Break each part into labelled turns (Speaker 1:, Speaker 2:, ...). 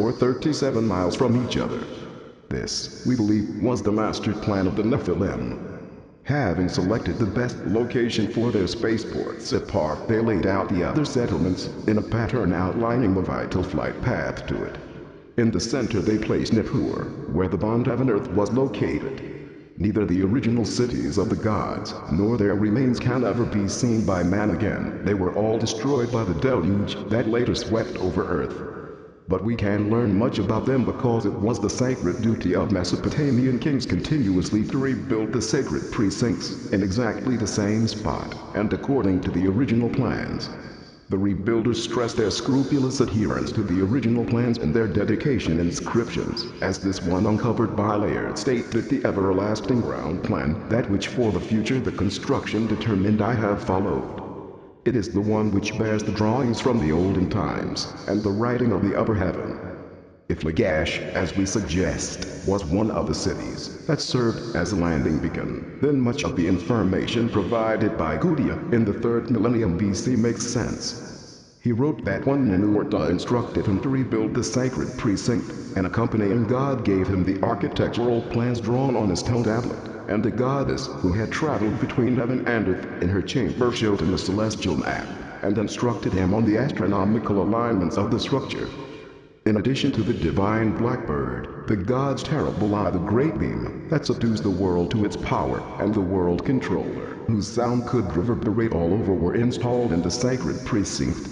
Speaker 1: or 37 miles from each other. This, we believe, was the master plan of the Nephilim. Having selected the best location for their spaceports apart, they laid out the other settlements in a pattern outlining the vital flight path to it. In the center they placed Nibiru, where the bond heaven Earth was located. Neither the original cities of the gods, nor their remains can ever be seen by man again. They were all destroyed by the deluge that later swept over Earth. But we can learn much about them because it was the sacred duty of Mesopotamian kings continuously to rebuild the sacred precincts in exactly the same spot, and according to the original plans. The rebuilders stressed their scrupulous adherence to the original plans and their dedication inscriptions, as this one uncovered by Laird state that the everlasting ground plan, that which for the future the construction determined I have followed. It is the one which bears the drawings from the olden times, and the writing of the upper heaven. If Lagash, as we suggest, was one of the cities that served as a landing beacon, then much of the information provided by Gudea in the 3rd millennium BC makes sense. He wrote that one Ninurta instructed him to rebuild the sacred precinct, and accompanying God gave him the architectural plans drawn on his stone tablet. And the goddess, who had traveled between heaven and earth in her chamber, showed him the celestial map, and instructed him on the astronomical alignments of the structure. In addition to the divine blackbird, the god's terrible eye, the great beam that subdues the world to its power, and the world controller, whose sound could reverberate all over, were installed in the sacred precinct.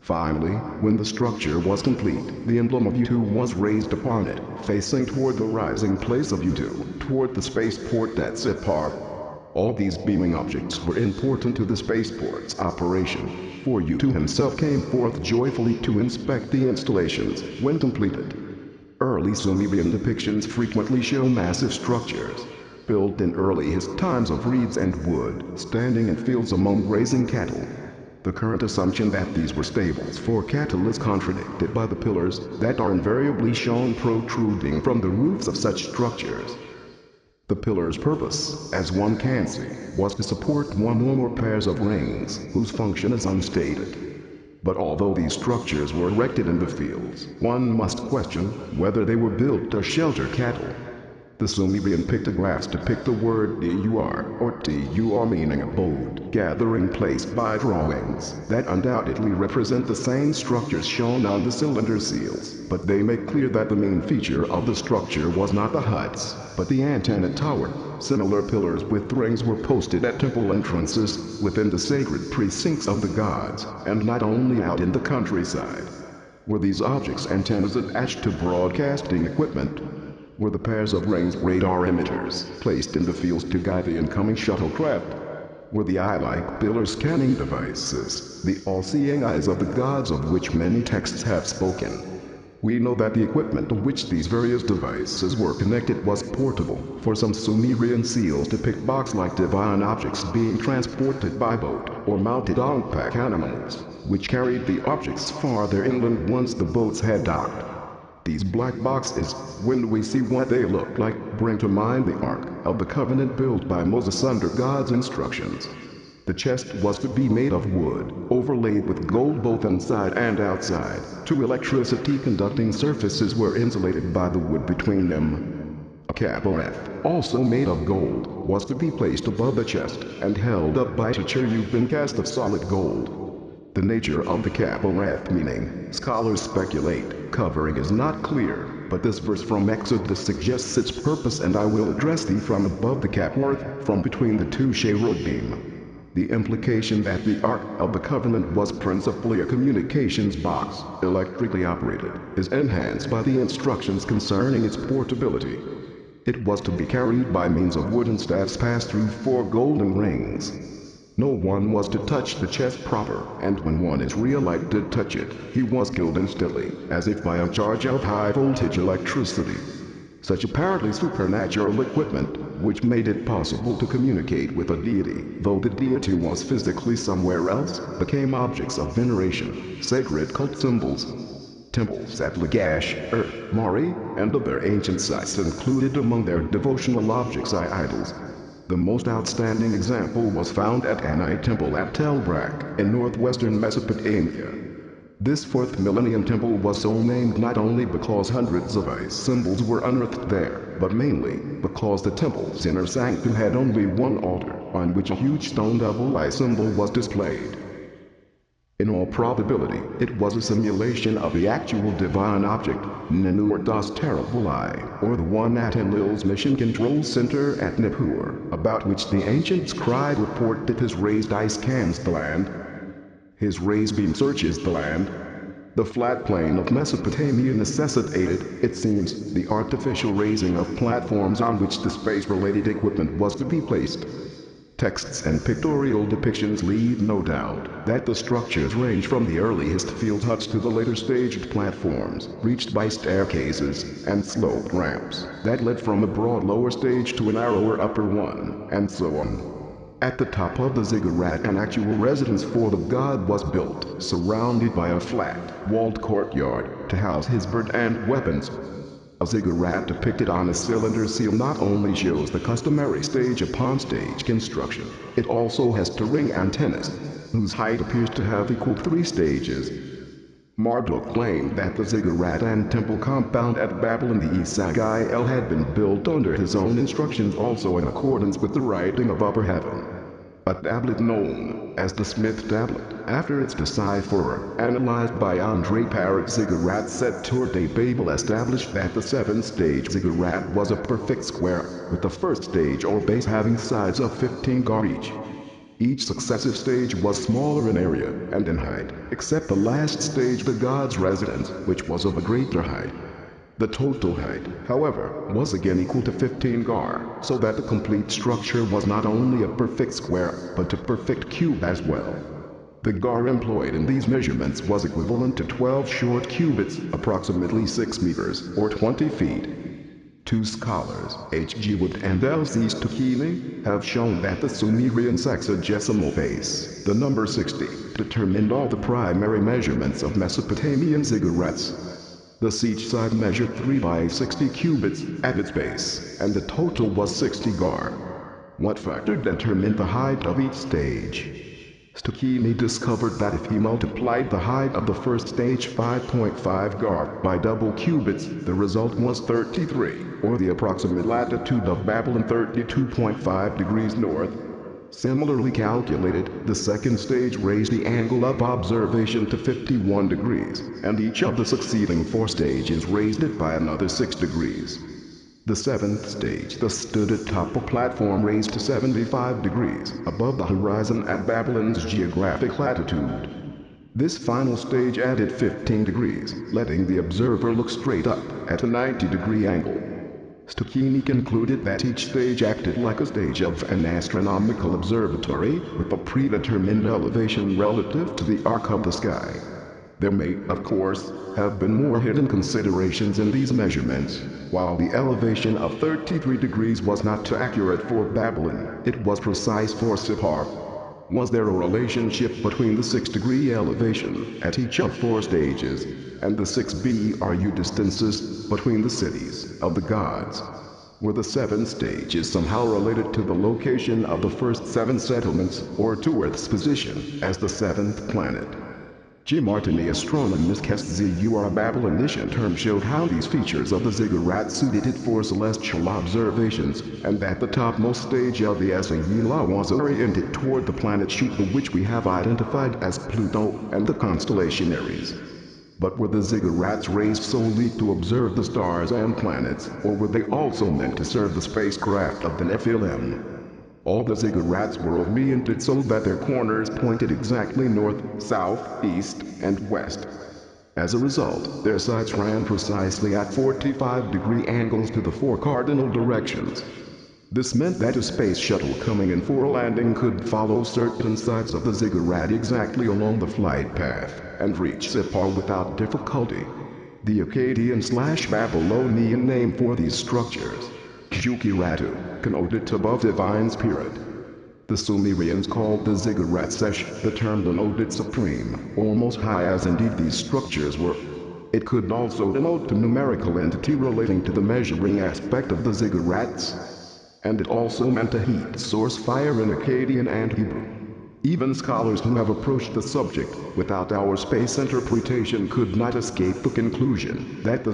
Speaker 1: Finally, when the structure was complete, the emblem of U2 was raised upon it, facing toward the rising place of U2, toward the spaceport at Zipar. All these beaming objects were important to the spaceport's operation, for U2 himself came forth joyfully to inspect the installations when completed. Early Sumerian depictions frequently show massive structures, built in earliest times of reeds and wood, standing in fields among grazing cattle. The current assumption that these were stables for cattle is contradicted by the pillars that are invariably shown protruding from the roofs of such structures. The pillar's purpose, as one can see, was to support one or more pairs of rings, whose function is unstated. But although these structures were erected in the fields, one must question whether they were built to shelter cattle. The Sumerian pictographs depict the word dur, or tur, meaning abode, gathering place by drawings, that undoubtedly represent the same structures shown on the cylinder seals, but they make clear that the main feature of the structure was not the huts, but the antenna tower. Similar pillars with rings were posted at temple entrances, within the sacred precincts of the gods, and not only out in the countryside. Were these objects antennas attached to broadcasting equipment? Were the pairs of rings radar emitters placed in the fields to guide the incoming shuttlecraft? Were the eye-like pillar scanning devices the all-seeing eyes of the gods of which many texts have spoken? We know that the equipment to which these various devices were connected was portable, for some Sumerian seals depict box-like divine objects being transported by boat or mounted on pack animals, which carried the objects farther inland once the boats had docked. These black boxes, when we see what they look like, bring to mind the Ark of the Covenant built by Moses under God's instructions. The chest was to be made of wood, overlaid with gold both inside and outside. 2 electricity-conducting surfaces were insulated by the wood between them. A cabareth, also made of gold, was to be placed above the chest and held up by a cherubim cast of solid gold. The nature of the cabareth meaning, scholars speculate, covering is not clear, but this verse from Exodus suggests its purpose, and I will address thee from above the cabareth, from between the 2 cherubim. The implication that the Ark of the Covenant was principally a communications box, electrically operated, is enhanced by the instructions concerning its portability. It was to be carried by means of wooden staffs passed through 4 golden rings. No one was to touch the chest proper, and when one Israelite did touch it, he was killed instantly, as if by a charge of high-voltage electricity. Such apparently supernatural equipment, which made it possible to communicate with a deity, though the deity was physically somewhere else, became objects of veneration, sacred cult symbols. Temples at Lagash, Ur, Mari, and other ancient sites included among their devotional objects idols. The most outstanding example was found at Anai Temple at Tel Brak, in northwestern Mesopotamia. This fourth millennium temple was so named not only because hundreds of ice symbols were unearthed there, but mainly because the temple's inner sanctum had only one altar, on which a huge stone double eye symbol was displayed. In all probability, it was a simulation of the actual divine object, Nibiru's terrible eye, or the one at Enlil's mission control center at Nibiru, about which the ancient scribe reported his raised eye scans the land. His raised beam searches the land. The flat plain of Mesopotamia necessitated, it seems, the artificial raising of platforms on which the space-related equipment was to be placed. Texts and pictorial depictions leave no doubt that the structures range from the earliest field huts to the later staged platforms, reached by staircases and sloped ramps that led from a broad lower stage to a narrower upper one, and so on. At the top of the ziggurat, an actual residence for the god was built, surrounded by a flat, walled courtyard to house his bird and weapons. A ziggurat depicted on a cylinder seal not only shows the customary stage-upon-stage construction, it also has terrain antennas, whose height appears to have equaled 3 stages. Marduk claimed that the ziggurat and temple compound at Babylon the Isagai had been built under his own instructions, also in accordance with the writing of Upper Heaven. A tablet known as the Smith Tablet, after its decipherer, analyzed by Andre Parrott Ziggurat set Tour de Babel, established that the 7th-stage ziggurat was a perfect square, with the first stage or base having sides of 15 gar each. Each successive stage was smaller in area and in height, except the last stage, the god's residence, which was of a greater height. The total height, however, was again equal to 15 gar, so that the complete structure was not only a perfect square, but a perfect cube as well. The gar employed in these measurements was equivalent to 12 short cubits, approximately 6 meters, or 20 feet. Two scholars, H. G. Wood and L. C. Stokely, have shown that the Sumerian sexagesimal base, the number 60, determined all the primary measurements of Mesopotamian ziggurats. The siege side measured 3 by 60 cubits at its base, and the total was 60 gar. What factor determined the height of each stage? Stokely discovered that if he multiplied the height of the first stage 5.5 gar by double cubits, the result was 33, or the approximate latitude of Babylon 32.5 degrees north. Similarly calculated, the second stage raised the angle of observation to 51 degrees, and each of the succeeding 4 stages raised it by another 6 degrees. The 7th stage thus stood atop a platform raised to 75 degrees above the horizon at Babylon's geographic latitude. This final stage added 15 degrees, letting the observer look straight up at a 90-degree angle. Stokely concluded that each stage acted like a stage of an astronomical observatory, with a predetermined elevation relative to the arc of the sky. There may, of course, have been more hidden considerations in these measurements. While the elevation of 33 degrees was not too accurate for Babylon, it was precise for Sippar. Was there a relationship between the 6-degree elevation at each of 4 stages and the 6 BRU distances between the cities of the gods? Were the 7 stages somehow related to the location of the first 7 settlements, or to Earth's position as the 7th planet? G. Martini astronomist Zecharia Babylonician term showed how these features of the ziggurat suited it for celestial observations, and that the topmost stage of the Asayila was oriented toward the planet Shuta, which we have identified as Pluto, and the constellation Aries. But were the ziggurats raised solely to observe the stars and planets, or were they also meant to serve the spacecraft of the Nephilim? All the ziggurats were oriented so that their corners pointed exactly north, south, east, and west. As a result, their sides ran precisely at 45-degree angles to the 4 cardinal directions. This meant that a space shuttle coming in for a landing could follow certain sides of the ziggurat exactly along the flight path, and reach Sippar without difficulty. The Akkadian/Babylonian name for these structures, Shukiratu, connoted above divine spirit. The Sumerians called the ziggurat Sesh, the term denoted supreme, or most high, as indeed these structures were. It could also denote a numerical entity relating to the measuring aspect of the ziggurats. And it also meant a heat source, fire in Akkadian and Hebrew. Even scholars who have approached the subject without our space interpretation could not escape the conclusion that the